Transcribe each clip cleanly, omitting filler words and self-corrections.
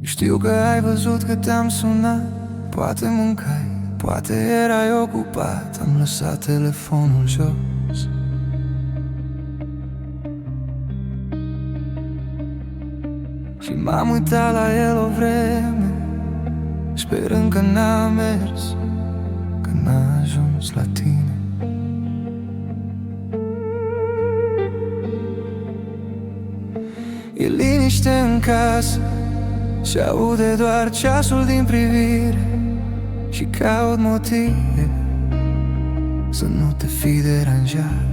Știu că ai văzut că te-am sunat. Poate mâncai, poate erai ocupat. Am lăsat telefonul jos. Și m-am uitat la el o vreme, sperând că n-a mers, că n-a ajuns la tine. E liniște în casă și aude doar ceasul din privire și caut motive să nu te fi deranjat.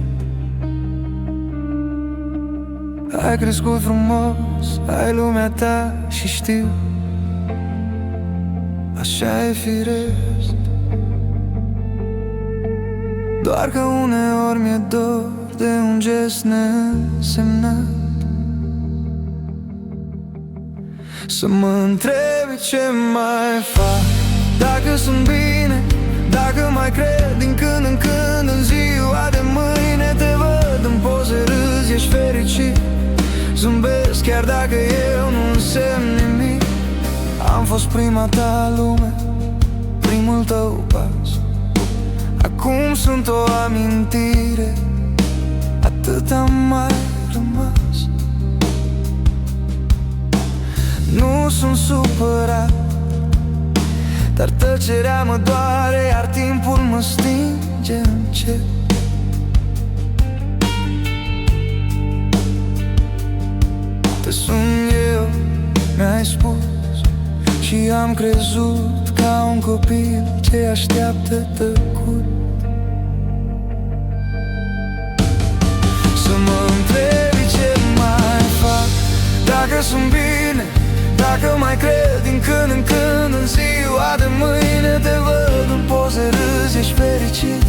Ai crescut frumos, ai lumea ta și știu, așa e firesc. Doar că uneori mi-e dor de un gest neînsemnat, să mă întrebi ce mai fac, dacă sunt bine, dacă mai cred din când în când în ziua de mâine. Te văd în poze, râzi, ești fericit, zâmbesc chiar dacă eu nu însemn nimic. Am fost prima ta lume, primul tău pas, acum sunt o amintire, atât am mai rămas. Nu sunt supărat, dar tăcerea mă doare, iar timpul mă stinge încet. Te sun eu, mi-ai spus, și am crezut ca un copil ce așteaptă tăcut. Să mă întrebi ce mai fac, dacă sunt bine, dacă mai cred din când în când în ziua de mâine. Te văd în poze, râzi, ești fericit,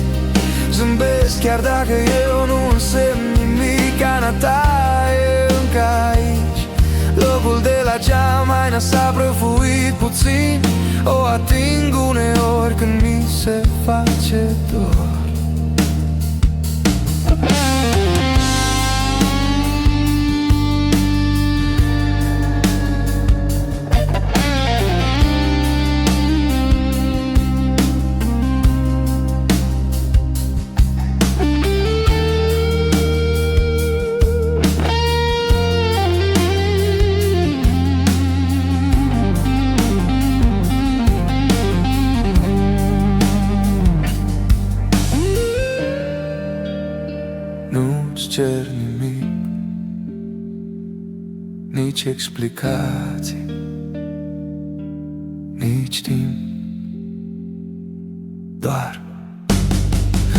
zâmbesc chiar dacă eu nu însemn nimic. Ana ta e încă aici, locul de la geam, aina s-a prăfuit puțin. O ating uneori când mi se face dor. Nu-ți cer nimic, nici explicații, nici timp, doar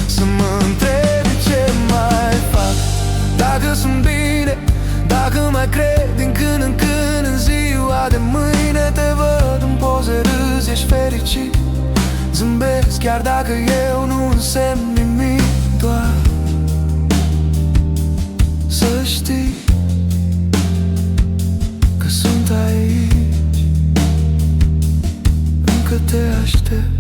să mă întrebi ce mai fac, dacă sunt bine, dacă mai cred din când în când în ziua de mâine. Te văd în poze, râzi, ești fericit, zâmbesc chiar dacă eu nu însemn nimic. Doar să știi că sunt aici, încă te aștept.